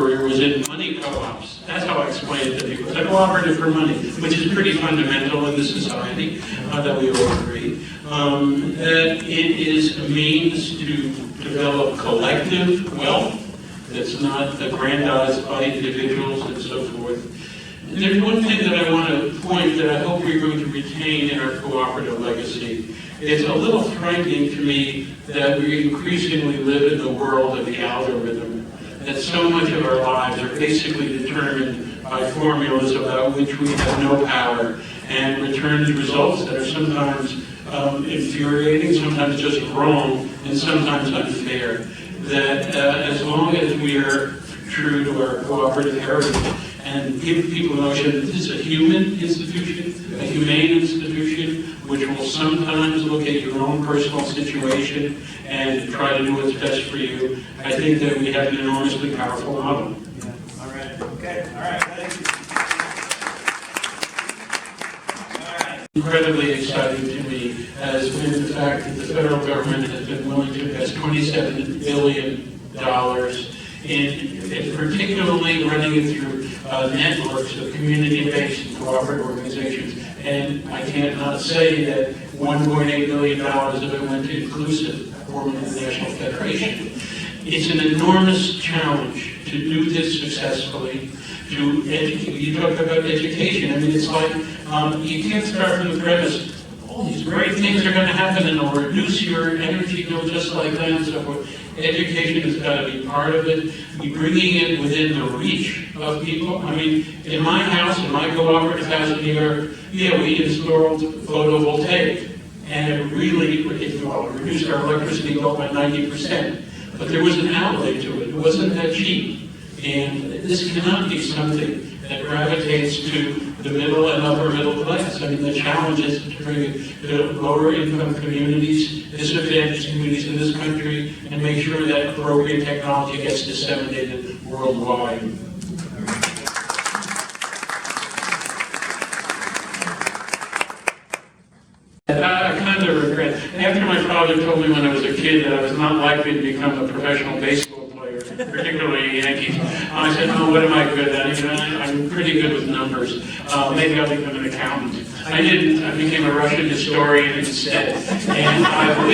career was in money co-ops. That's how I explain it to people. It's a cooperative for money, which is pretty fundamental in the society that we all agree. That it is a means to develop collective wealth that's not aggrandized by individuals and so forth. And there's one thing that I want to point that I hope we're going to retain in our cooperative legacy. It's a little frightening to me that we increasingly live in the world of the algorithm, that so much of our lives are basically determined by formulas about which we have no power, and returns results that are sometimes infuriating, sometimes just wrong, and sometimes unfair. That as long as we are true to our cooperative heritage and give people the notion that this is a human institution, a humane institution, which will sometimes look at your own personal situation and try to do what's best for you, I think that we have an enormously powerful model. Yeah. All right. Okay. All right. Thank you. All right. Incredibly exciting to me has been the fact that the federal government has been willing to invest $27 billion in particularly running it through networks of community-based and cooperative organizations. And I can't not say that $1.8 million of it went to Inclusive, formerly the National Federation. It's an enormous challenge to do this successfully, to educate. You talk about education. I mean, it's like you can't start from the premise, all these great things are going to happen and it'll reduce your energy bill just like that and so forth. Education has got to be part of it. Bringing it within the reach of people. I mean, in my house, in my cooperative house in New York, yeah, we installed photovoltaic, and it really reduced our electricity bill by 90%. But there was an outlay to it. It wasn't that cheap. And this cannot be something that gravitates to the middle and upper middle class. I mean, the challenge is to bring it to lower income communities, disadvantaged communities in this country, and make sure that appropriate technology gets disseminated worldwide. I kind of regret, after my father told me when I was a kid that I was not likely to become a professional baseball player, particularly Yankees, I said, oh, what am I good at? You know, I'm pretty good with numbers. Maybe I'll become an accountant. I didn't. I became a Russian historian instead. And I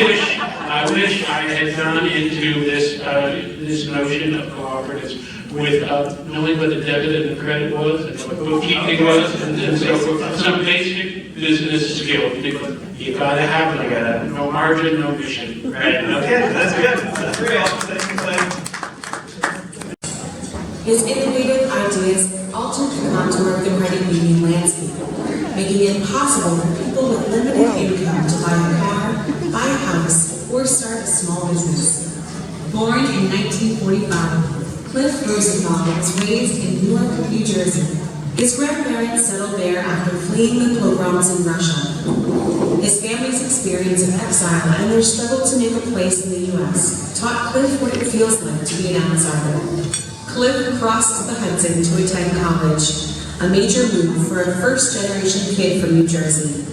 wish I had gone into this notion of cooperatives with knowing what a debit and a credit was, and what bookkeeping was, and so forth. Some basic business skill. You gotta have it. You gotta have no margin, no mission. Right. Okay, that's good. That's great. Thank you, Glenn. His innovative ideas altered the contour of the credit union landscape, making it possible for people with limited income to buy a car, buy a house, or start a small business. Born in 1945, Cliff Rosenthal was raised in Newark, New Jersey. His grandparents settled there after fleeing the pogroms in Russia. His family's experience of exile and their struggle to make a place in the U.S. taught Cliff what it feels like to be an outsider. Cliff crossed the Hudson to attend college, a major move for a first-generation kid from New Jersey.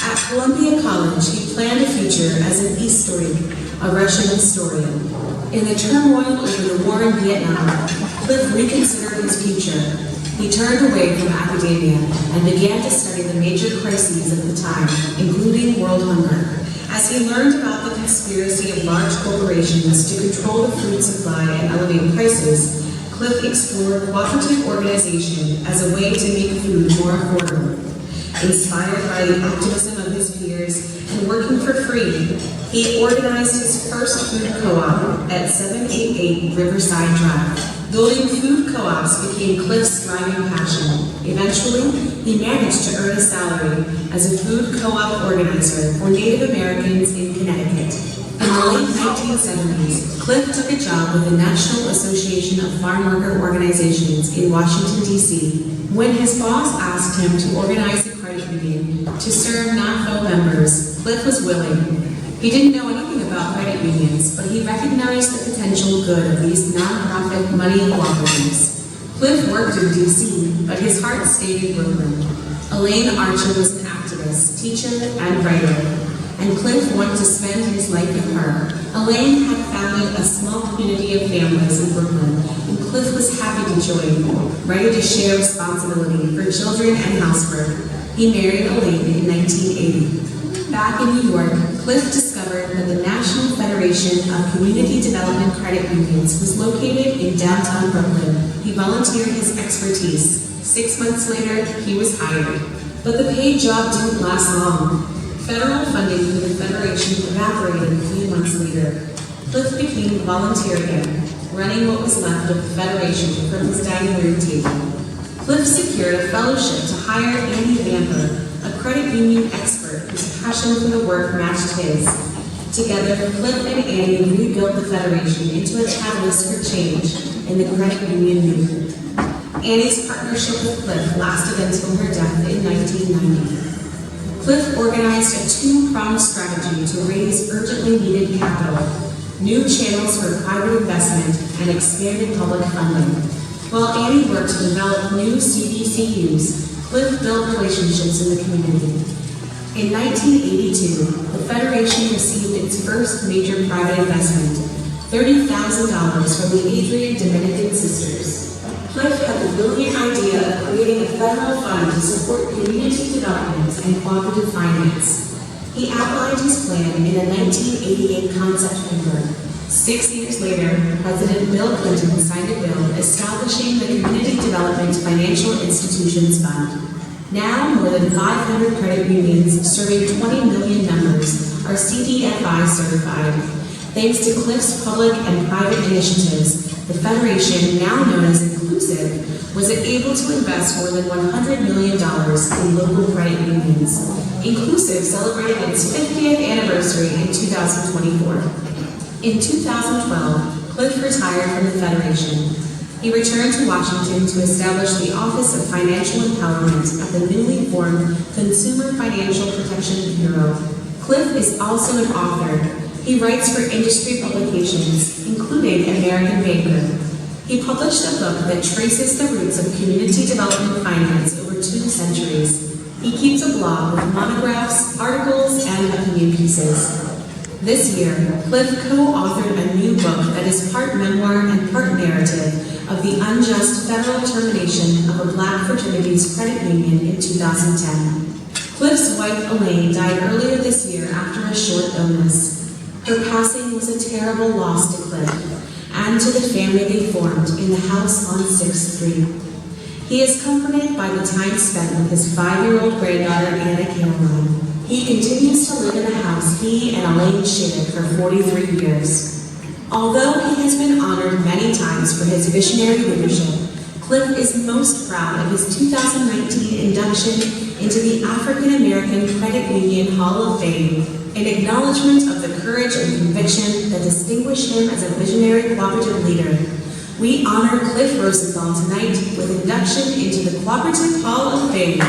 At Columbia College, he planned a future as an historian, a Russian historian. In the turmoil over the war in Vietnam, Cliff reconsidered his future. He turned away from academia and began to study the major crises of the time, including world hunger. As he learned about the conspiracy of large corporations to control the food supply and elevate prices, Cliff explored cooperative organization as a way to make food more affordable. Inspired by the activism of his peers and working for free, he organized his first food co-op at 788 Riverside Drive. Building food co-ops became Cliff's thriving passion. Eventually, he managed to earn a salary as a food co-op organizer for Native Americans in Connecticut. In the late 1970s, Cliff took a job with the National Association of Farm Worker Organizations in Washington, D.C. When his boss asked him to organize a credit union to serve NAFO members, Cliff was willing. He didn't know anything about credit unions, but he recognized the potential good of these nonprofit money cooperatives. Cliff worked in D.C., but his heart stayed in Brooklyn. Elaine Archer was an activist, teacher, and writer, and Cliff wanted to spend his life with her. Elaine had founded a small community of families in Brooklyn, including Cliff was happy to join, ready to share responsibility for children and housework. He married Elaine in 1980. Back in New York, Cliff discovered that the National Federation of Community Development Credit Unions was located in downtown Brooklyn. He volunteered his expertise. 6 months later, he was hired. But the paid job didn't last long. Federal funding for the Federation evaporated a few months later. Cliff became a volunteer again, running what was left of the Federation from his dining room table. Cliff secured a fellowship to hire Andy Vamper, a credit union expert whose passion for the work matched his. Together, Cliff and Andy rebuilt the Federation into a catalyst for change in the credit union movement. Annie's partnership with Cliff lasted until her death in 1990. Cliff organized a two-pronged strategy to raise urgently needed capital, new channels for private investment, and expanded public funding. While Annie worked to develop new CDCUs, Cliff built relationships in the community. In 1982, the Federation received its first major private investment, $30,000 from the Adrian Dominican Sisters. Cliff had the brilliant idea of creating a federal fund to support community development and cooperative finance. He outlined his plan in a 1988 concept paper. 6 years later, President Bill Clinton signed a bill establishing the Community Development Financial Institutions Fund. Now, more than 500 credit unions serving 20 million members are CDFI certified. Thanks to Cliff's public and private initiatives, the Federation, now known as Inclusive, was able to invest more than $100 million in local credit unions. Inclusive celebrated its 50th anniversary in 2024. In 2012, Cliff retired from the Federation. He returned to Washington to establish the Office of Financial Empowerment at the newly formed Consumer Financial Protection Bureau. Cliff is also an author. He writes for industry publications, including American Banker. He published a book that traces the roots of community development finance over 2 centuries. He keeps a blog with monographs, articles, and opinion pieces. This year, Cliff co-authored a new book that is part memoir and part narrative of the unjust federal termination of a Black fraternities credit union in 2010. Cliff's wife, Elaine, died earlier this year after a short illness. Her passing was a terrible loss to Cliff and to the family they formed in the house on 6th Street. He is comforted by the time spent with his 5-year-old granddaughter, Anna Caroline. He continues to live in the house he and Elaine shared for 43 years. Although he has been honored many times for his visionary leadership, Cliff is most proud of his 2019 induction into the African American Credit Union Hall of Fame, in acknowledgement of the courage and conviction that distinguish him as a visionary cooperative leader. We honor Cliff Rosenthal tonight with induction into the Cooperative Hall of Fame.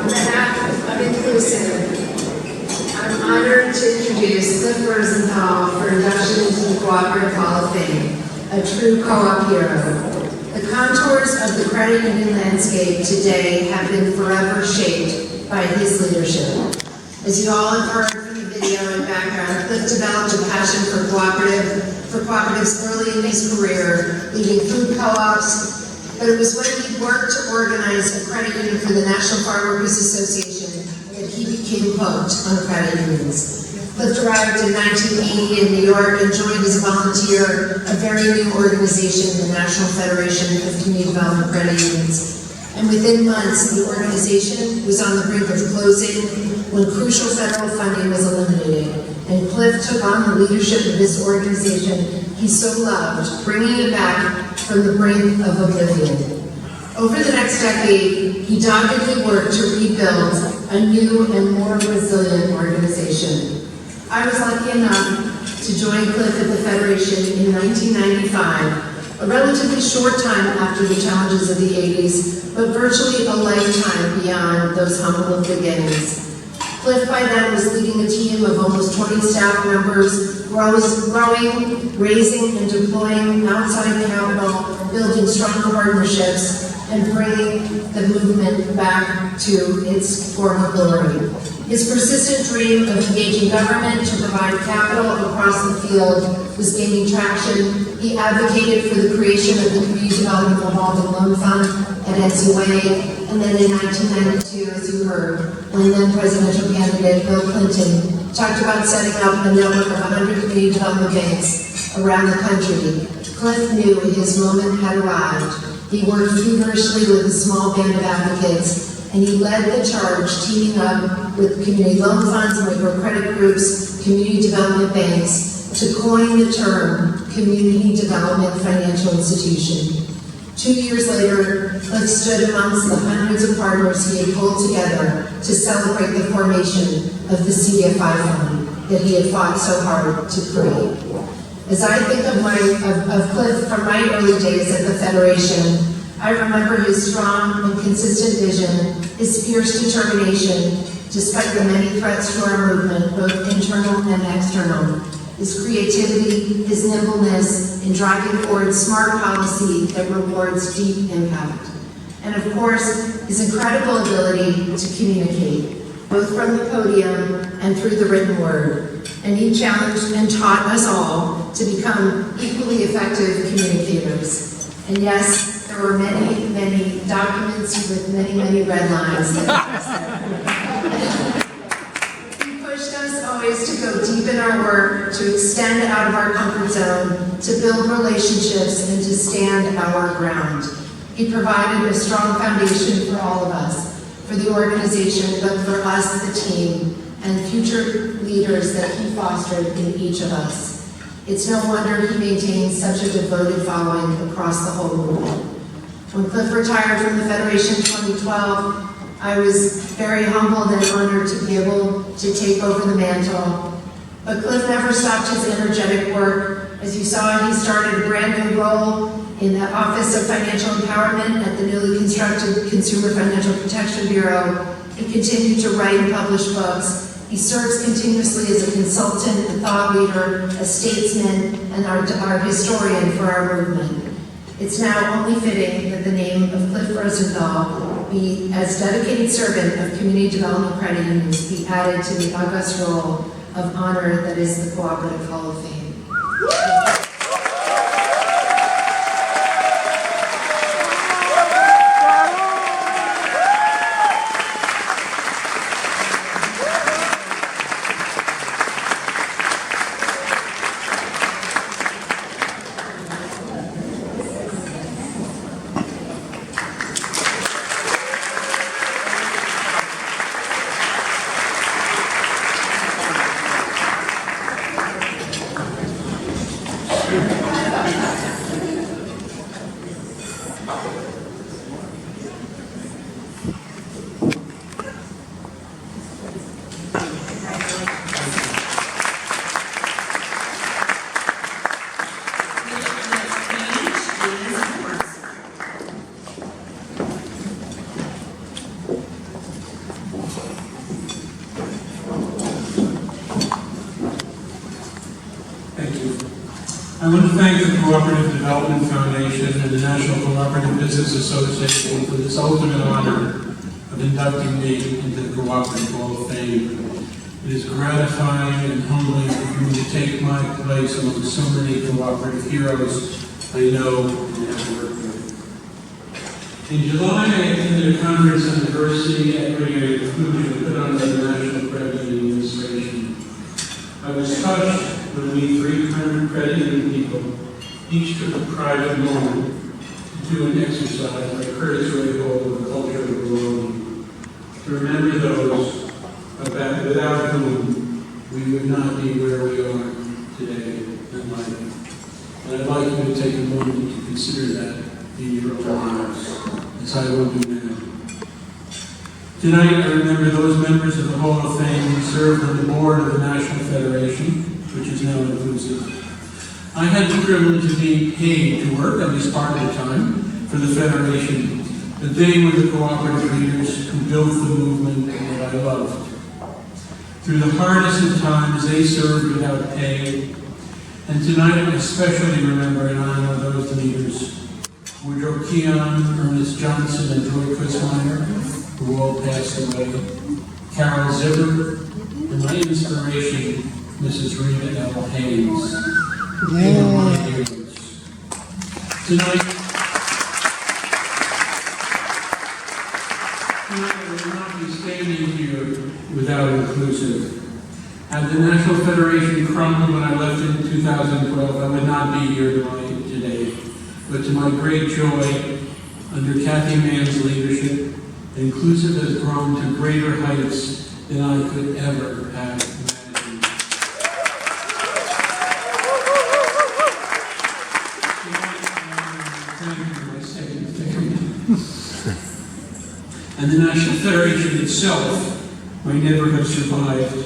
On behalf of Inclusive, I'm honored to introduce Cliff Rosenthal for induction into the Cooperative Hall of Fame, a true co-op hero. The contours of the credit union landscape today have been forever shaped by his leadership. As you all have heard from the video and background, Cliff developed a passion for cooperatives early in his career, leading food co-ops. But it was when he worked to organize a credit union for the National Farm Workers Association that he became hooked on credit unions. Cliff arrived in 1980 in New York and joined as a volunteer a very new organization, the National Federation of Community Development Credit Unions. And within months, the organization was on the brink of closing when crucial federal funding was eliminated. And Cliff took on the leadership of this organization he so loved, bringing it back from the brink of oblivion. Over the next decade, he doggedly worked to rebuild a new and more resilient organization. I was lucky enough to join Cliff at the Federation in 1995, a relatively short time after the challenges of the 80s, but virtually a lifetime beyond those humble beginnings. Cliff by then was leading a team of almost 20 staff members, growing, raising, and deploying outside capital, building strong partnerships, and bringing the movement back to its former glory. His persistent dream of engaging government to provide capital across the field was gaining traction. He advocated for the creation of the Community Development Revolving Loan Fund at NCUA, and then in 1992, as you heard, when then presidential candidate Bill Clinton talked about setting up a network of 100 community development banks around the country, Cliff knew his moment had arrived. He worked feverishly with a small band of advocates, and he led the charge, teaming up with community loan funds, microcredit groups, community development banks, to coin the term Community Development Financial Institution. 2 years later, Cliff stood amongst the hundreds of partners he had pulled together to celebrate the formation of the CDFI fund that he had fought so hard to create. As I think of Cliff from my early days at the Federation, I remember his strong and consistent vision, his fierce determination, despite the many threats to our movement, both internal and external, his creativity, his nimbleness in driving forward smart policy that rewards deep impact, and of course, his incredible ability to communicate, both from the podium and through the written word. And he challenged and taught us all to become equally effective communicators. And yes, there were many, many documents with many, many red lines that he pushed us always to go deep in our work, to extend out of our comfort zone, to build relationships, and to stand our ground. He provided a strong foundation for all of us, for the organization, but for us, the team, and future leaders that he fostered in each of us. It's no wonder he maintains such a devoted following across the whole movement. When Cliff retired from the Federation in 2012, I was very humbled and honored to be able to take over the mantle. But Cliff never stopped his energetic work. As you saw, he started a brand new role in the Office of Financial Empowerment at the newly constructed Consumer Financial Protection Bureau. He continued to write and publish books. He serves continuously as a consultant, a thought leader, a statesman, and our historian for our movement. It's now only fitting that the name of Cliff Rosenthal be, as dedicated servant of community development credit unions, be added to the august role of honor that is the Cooperative Hall of Fame. I want to thank the Cooperative Development Foundation and the National Cooperative Business Association for this ultimate honor of inducting me into the Cooperative Hall of Fame. It is gratifying and humbling for me to take my place among so many cooperative heroes I know and have worked with. In July, I attended a conference on diversity, equity, and inclusion put on by the National Credit Union Administration. I was touched when we 300 credit union people each took a private moment to do an exercise like Curtis Ray Hall of the culture of belonging, to remember those without whom we would not be where we are today in life. And I'd like you to take a moment to consider that in your own lives, as I will do now. Tonight, I remember those members of the Hall of Fame who served on the board of the National Federation, which is now inclusive. I had the privilege of being paid to work, at least part of the time, for the Federation, but they were the cooperative leaders who built the movement that I loved. Through the hardest of times, they served without pay, and tonight I especially remember and honor those leaders, Woodrow Keon, Ernest Johnson, and Joy Christmeyer, who all passed away, Carol Zibber, and my inspiration, Mrs. Rita L. Haynes. They were my heroes. Tonight, I will not be standing here without inclusive. Had the National Federation crumbled when I left in 2012, I would not be here today. But to my great joy, under Kathy Mann's leadership, inclusive has grown to greater heights than I could ever have imagined. And the National Federation itself might never have survived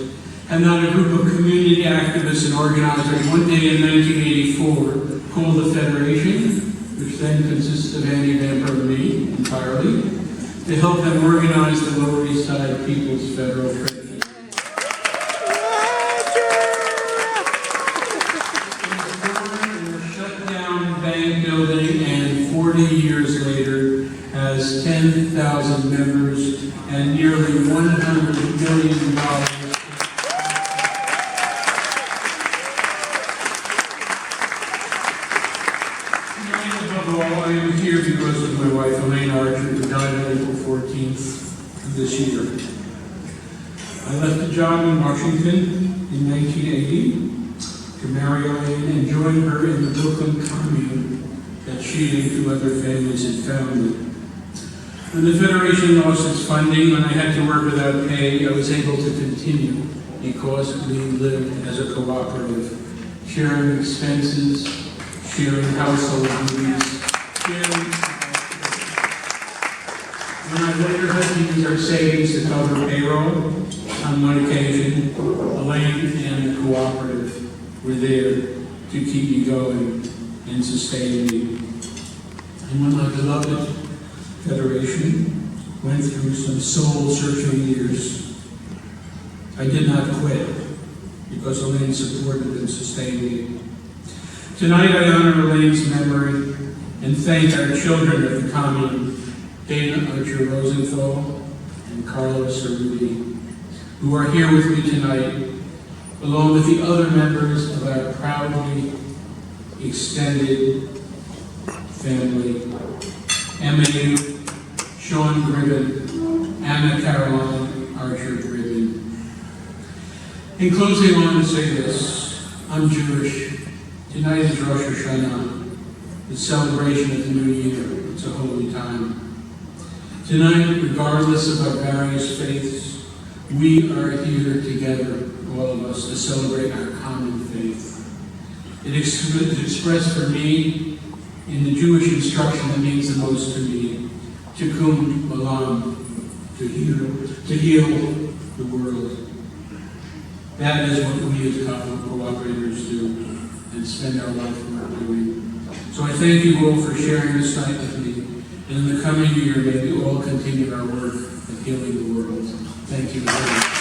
had not a group of community activists and organizers one day in 1984 called the Federation, which then consisted of Andy Vamper and me entirely, to help them organize the Lower East Side People's Federal Credit Union. It was a shut-down bank building, and 40 years later has 10,000 members and nearly $100 million. I am here because of my wife, Elaine Archer, who died on April 14th of this year. I left a job in Washington in 1980 to marry Elaine and join her in the Brooklyn commune that she and two other families had founded. When the Federation lost its funding, when I had to work without pay, I was able to continue because we lived as a cooperative, sharing expenses, sharing household duties, when I later had to use our savings to cover payroll, on one occasion, Elaine and the Cooperative were there to keep me going and sustain me. And when my beloved Federation went through some soul-searching years, I did not quit because Elaine supported and sustained me. Tonight I honor Elaine's memory and thank our children of the commune, Dana Archer Rosenthal and Carlos Cerruti, who are here with me tonight, along with the other members of our proudly extended family, MAU, Sean Gribben, Anna Caroline Archer Gribben. In closing, I want to say this: I'm Jewish. Tonight is Rosh Hashanah, the celebration of the new year. It's a holy time. Tonight, regardless of our various faiths, we are here together, all of us, to celebrate our common faith. It is expressed for me in the Jewish instruction that means the most to me: Tikkun Olam, to heal the world. That is what we as cooperators do and spend our life doing. So I thank you all for sharing this night with me. And in the coming year, may we all continue our work of healing the world. Thank you very much.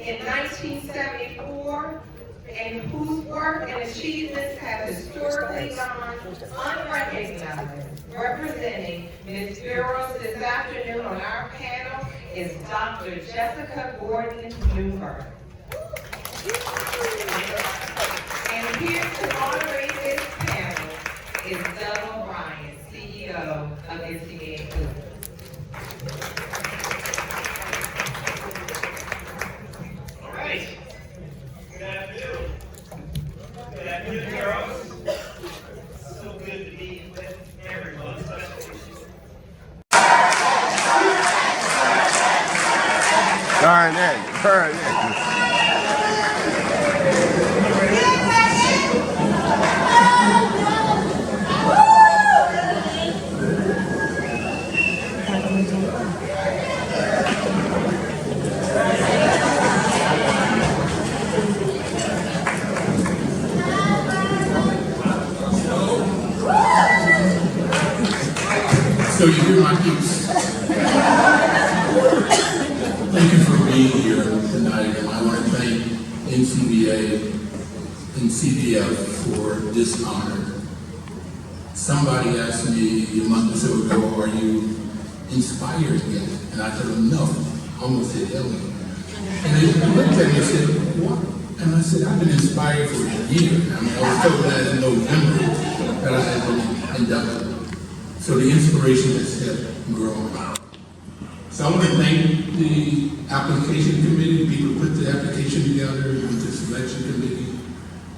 In 1974, and whose work and achievements have historically gone unrecognized. Representing Ms. Burrows this afternoon on our panel is Dr. Jessica Gordon Newberg. And here to moderate this panel is Doug O'Brien, CEO of NCA Inclusive. So you hear my piece. Thank you for being here tonight, and I want to thank NCBA and CDF for this honor. Somebody asked me a month or so ago, are you inspired yet? And I told them, no, almost hit Ellie. And they looked at me and said, what? And I said, I've been inspired for a year. I mean, I was told that in November that I had been inducted. So the inspiration has kept growing. So I want to thank the application committee, the people who put the application together, with the selection committee,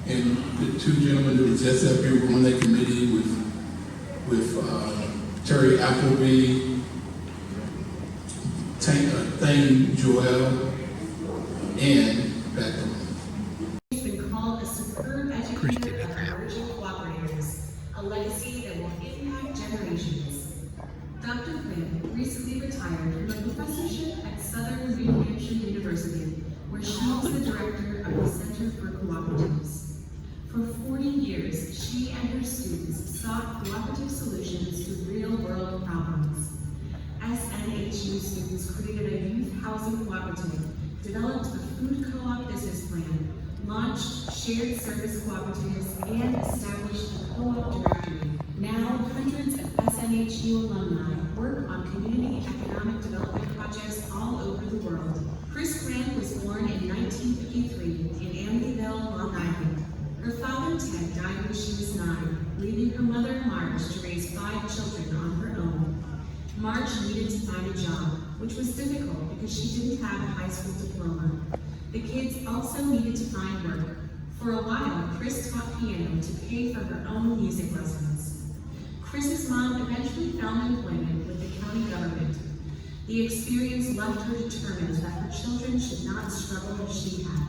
and the two gentlemen that were just up here on that committee with Terry Appleby, Thane Joel, and Beckham. He's been called a superb educator of emerging cooperators, a legacy that will impact generations. Dr. Quinn recently retired from a professorship at Southern New Hampshire University, where she was the director of the Center for Cooperatives. For 40 years, she and her students sought cooperative solutions to real-world problems. SNHU students created a youth housing cooperative, developed a food co-op business plan, launched shared service cooperatives, and established a co-op directory. Now, hundreds of SNHU alumni work on community economic development projects all over the world. Chris Grant was born in 1953 in Amityville, Long Island. Her father, Ted, died when she was 9, leaving her mother, Marge, to raise 5 children on her own. Marge needed to find a job, which was difficult because she didn't have a high school diploma. The kids also needed to find work. For a while, Chris taught piano to pay for her own music lessons. Chris's mom eventually found employment with the county government. The experience left her determined that her children should not struggle as she had.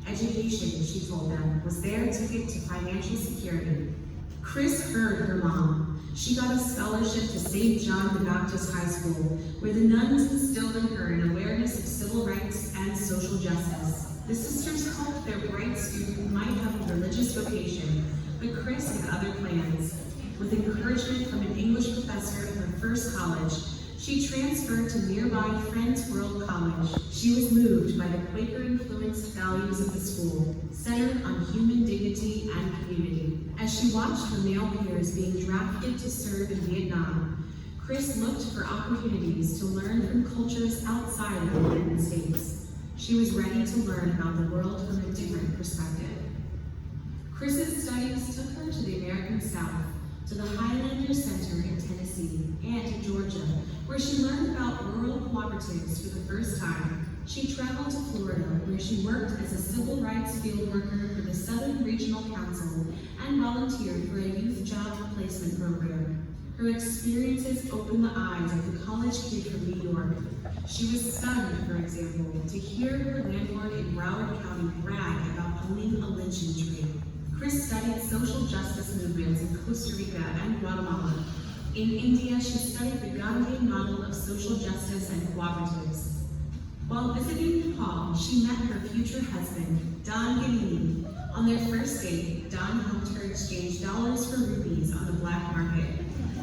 Education, she told them, was their ticket to financial security. Chris heard her mom. She got a scholarship to St. John the Baptist High School, where the nuns instilled in her an awareness of civil rights and social justice. The sisters hoped their bright student might have a religious vocation, but Chris had other plans. With encouragement from an English professor at her first college, she transferred to nearby Friends World College. She was moved by the Quaker-influenced values of the school, centered on human dignity and community. As she watched her male peers being drafted to serve in Vietnam, Chris looked for opportunities to learn from cultures outside of the United States. She was ready to learn about the world from a different perspective. Chris's studies took her to the American South, to the Highlander Center in Tennessee, and to Georgia, where she learned about rural cooperatives for the first time. She traveled to Florida, where she worked as a civil rights field worker for the Southern Regional Council and volunteered for a youth job placement program. Her experiences opened the eyes of the college kid from New York. She was stunned, for example, to hear her landlord in Broward County brag about owning a lynching tree. Chris studied social justice movements in Costa Rica and Guatemala. In India, she studied the Gandhian model of social justice and cooperatives. While visiting Nepal, she met her future husband, Don Ganini. On their first date, Don helped her exchange dollars for rupees on the black market.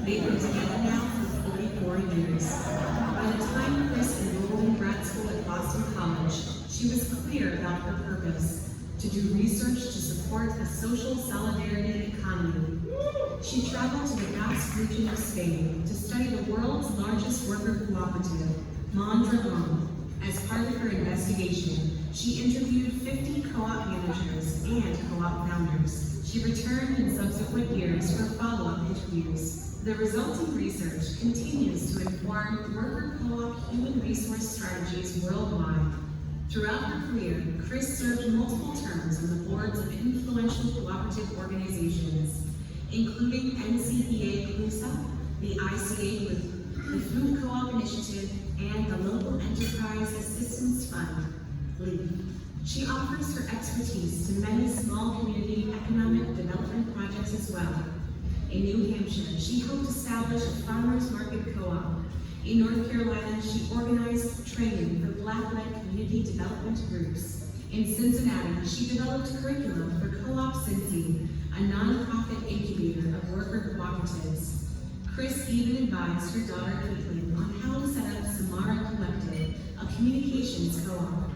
They've been together now for 44 years. By the time Chris enrolled in grad school at Boston College, she was clear about her purpose: to do research to support a social solidarity economy. She traveled to the Basque region of Spain to study the world's largest worker cooperative, Mondragon. As part of her investigation, she interviewed 50 co-op managers and co-op founders. She returned in subsequent years for follow-up interviews. The resulting research continues to inform worker co-op human resource strategies worldwide. Throughout her career, Chris served multiple terms on the boards of influential cooperative organizations, including NCBA CLUSA, the ICA with the Food Co-op Initiative, and the Local Enterprise Assistance Fund. LEAF. She offers her expertise to many small community economic development projects as well. In New Hampshire, she helped establish a farmers market co-op. In North Carolina, she organized training for Black-led community development groups. In Cincinnati, she developed curriculum for Co-op Cincy, a nonprofit incubator of worker cooperatives. Chris even advised her daughter Caitlin on how to set up Samara Collective, a communications co-op.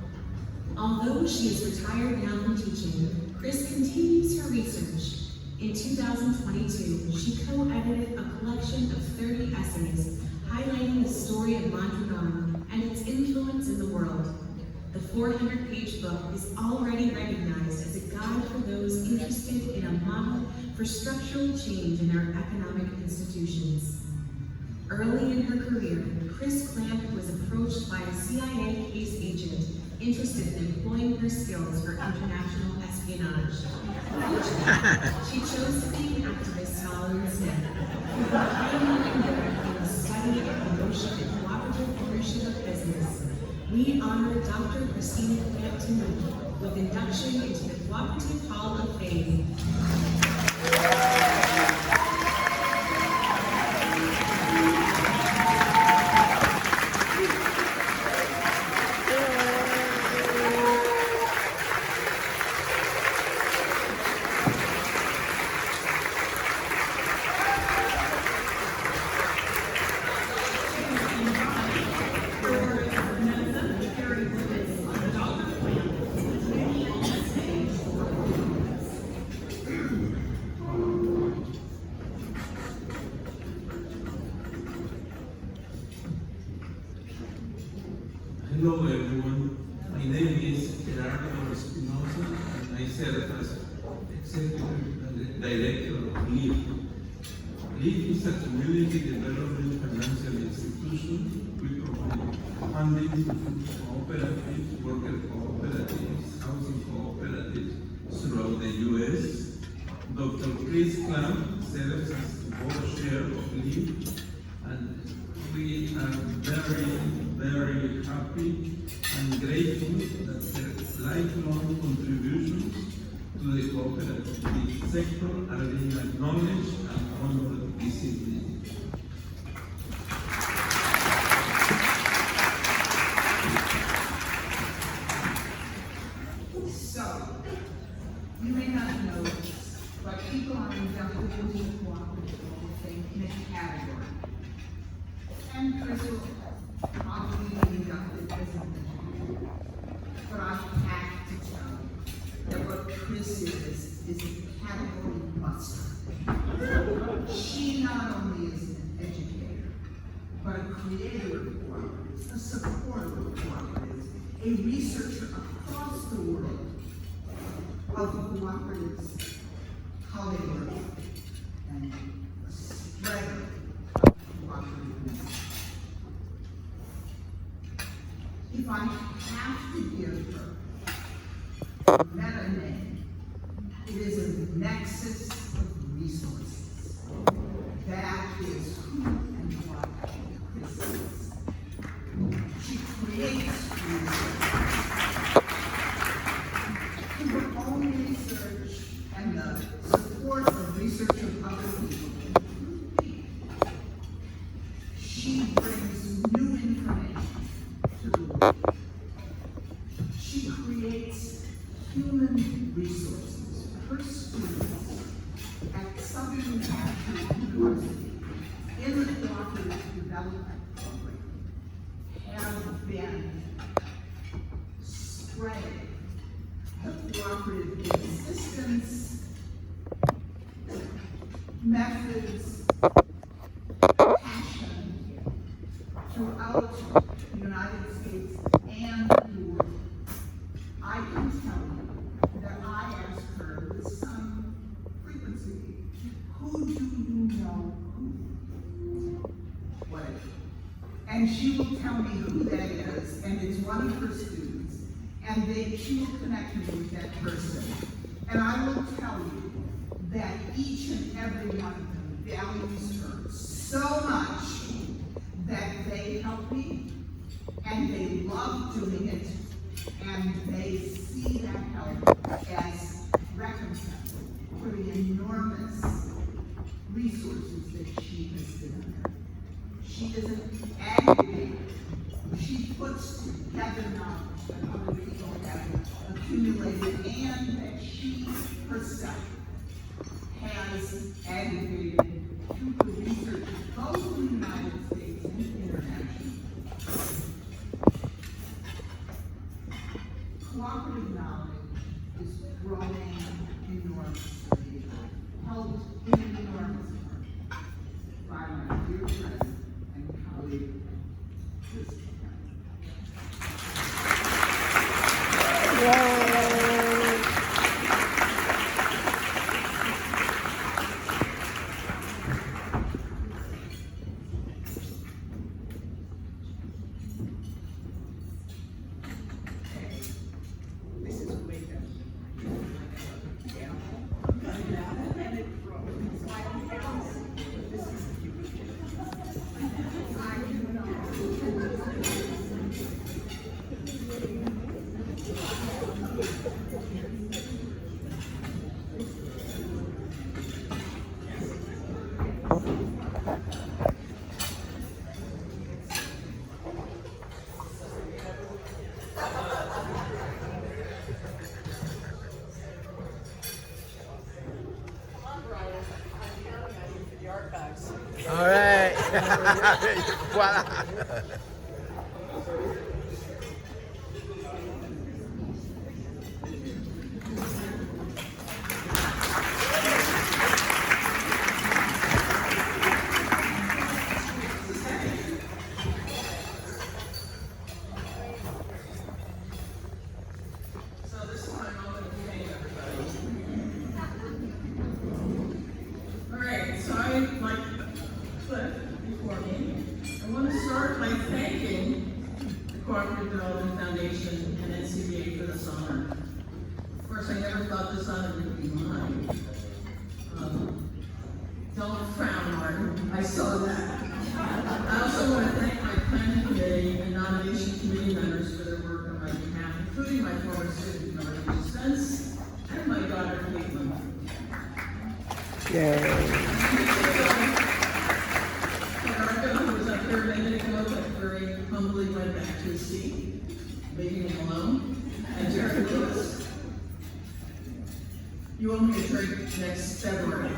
Although she is retired now from teaching, Chris continues her research. In 2022, she co-edited a collection of 30 essays highlighting the story of Mondragon and its influence in the world. The 400-page book is already recognized as a guide for those interested in a model for structural change in our economic institutions. Early in her career, Chris Clamp was approached by a CIA case agent interested in employing her skills for international espionage. She chose to be an activist scholar instead. Pioneering work in the study and promotion of cooperative ownership of business, we honor Dr. Christina Clamp tonight with induction into the Cooperative Hall of Fame. Hello everyone, my name is Gerardo Espinosa and I serve as Executive Director of LEAF. LEAF is a community development financial institution. We provide funding to cooperatives, worker cooperatives, housing cooperatives throughout the U.S. Dr. Chris Clamp serves as the board chair of LEAF, and we are very happy and grateful that their lifelong contributions to the cooperative sector are being acknowledged and honored this evening. So, you may not know this, but people are inducted into the Cooperative Hall of Fame in a category. And Chris will probably be inducted as an engineer. But I have to tell you that what Chris is a category buster. She not only is an educator, but a creator of cooperatives, a supporter of cooperatives, a researcher across the world of cooperatives, how they work, and a spreader of cooperative message. If I have to give her a meta name, it is a nexus of resources. That is who and what Chris is. She creates resources through her own research and the support of research of other people. She brings new information to the world. She creates human resources. Her students at Southern National University in the Cooperative Development Program have been spreading the cooperative existence, methods, passion throughout the United States and the world. I can tell you that I ask her with some frequency, who do you know who? What? And she will tell me who that is, and it's one of her students, and she will connect me with that person. And I will tell you that each and every one of them values her so much that they help me, and they love doing it, And they see that help as recompense for the enormous resources that she has given them. She isn't aggregated. She puts together knowledge that other people have accumulated and that she herself has aggregated through the research both in the United States and internationally. Cooperative knowledge is growing enormously, helped in enormous part by my dear friend and colleague, Chris. All right. Voila. So this is my moment of fame, everybody. All right, so I like Cliff before me. I want to start by thanking the Cooperative Development Foundation and NCBA for this honor. Of course, I never thought this honor would be mine. Don't frown, Martin. I saw that. I also want to thank my planning committee and nomination committee members for their work on my behalf, including my former student, Northern Spence, and my daughter, Caitlin. Erica, who was up here a minute ago, but very humbly went back to his seat, leaving him alone. And Jerry Lewis, you owe me a drink next February.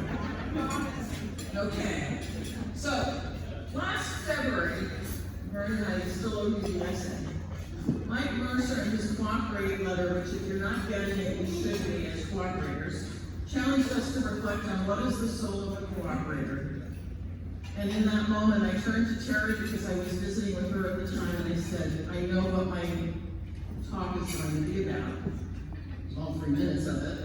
Okay. So, last February, Vern and I still owe you the lesson. Mike Mercer in his cooperate letter, which if you're not getting it, you should be as cooperators, challenged us to reflect on what is the soul of a cooperator. And in that moment, I turned to Terry because I was visiting with her at the time, and I said, I know what my talk is going to be about. All 3 minutes of it.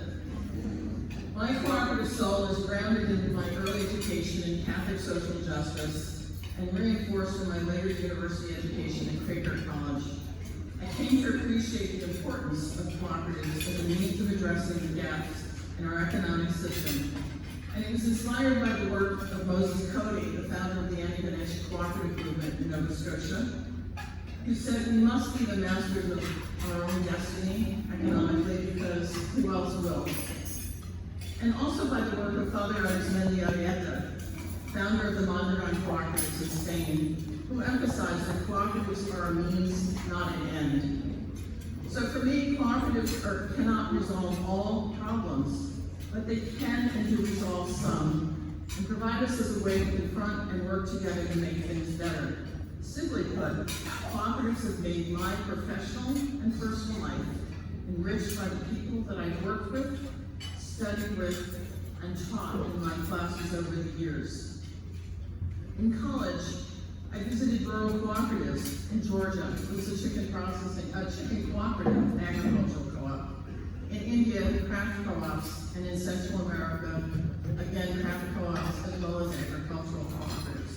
My cooperative soul is grounded in my early education in Catholic social justice and reinforced in my later university education at Quaker College. I came to appreciate the importance of cooperatives and the means of addressing the gaps in our economic system. And it was inspired by the work of Moses Cody, the founder of the Anti-Financial Cooperative Movement in Nova Scotia, who said we must be the masters of our own destiny economically because who else will? And also by the work of Father Arizmendi Arrieta, founder of the Mondragon Cooperatives in Spain, who emphasized that cooperatives are a means, not an end. So for me, cooperatives cannot resolve all problems, but they can and do resolve some, and provide us as a way to confront and work together to make things better. Simply put, cooperatives have made my professional and personal life enriched by the people that I've worked with, studied with, and taught in my classes over the years. In college, I visited rural cooperatives in Georgia. It was a chicken cooperative agricultural co-op. In India, craft co-ops, and in Central America, again, craft co-ops, as well as agricultural cooperatives.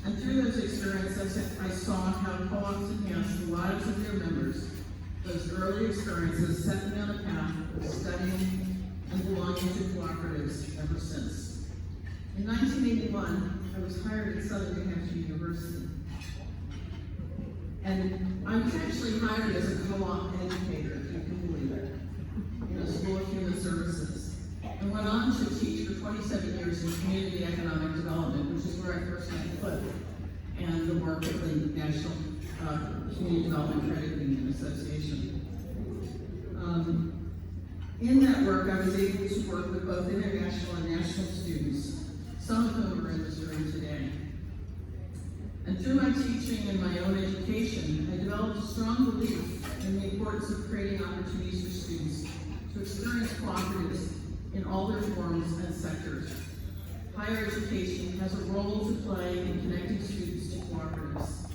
And through those experiences, I saw how co-ops enhance the lives of their members. Those early experiences set me on a path of studying and belonging to cooperatives ever since. In 1981, I was hired at Southern New Hampshire University. And I was actually hired as a co-op educator, if you can believe it, in a school of human services. And went on to teach for 27 years in community economic development, which is where I first met Cliff, and the work of the National Community Development Credit Union Association. In that work, I was able to work with both international and national students, some of whom are in this room today. And through my teaching and my own education, I developed a strong belief in the importance of creating opportunities for students to experience cooperatives in all their forms and sectors. Higher education has a role to play in connecting students to cooperatives.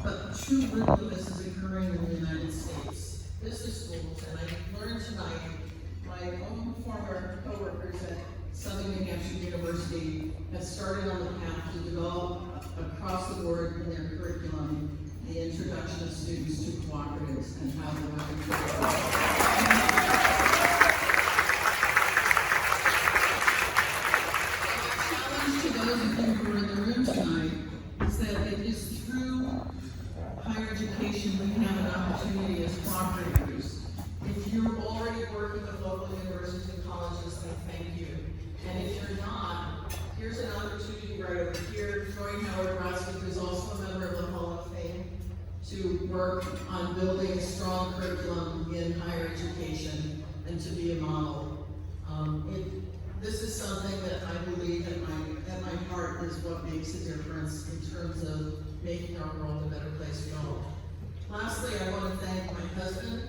But too little of this is occurring in the United States. Business schools, and I learned tonight, my own former coworkers at Southern New Hampshire University have started on the path to develop across the board in their curriculum the introduction of students to cooperatives and how they work together. To those of you who are in the room tonight is that it is through higher education we have an opportunity as cooperators. If you're already working with local universities and colleges, then thank you. And if you're not, here's an opportunity right over here. Join Howard Raskin, who's also a member of the Hall of Fame, to work on building a strong curriculum in higher education and to be a model. This is something that I believe at my heart is what makes a difference in terms of making our world a better place for all. Lastly, I want to thank my husband,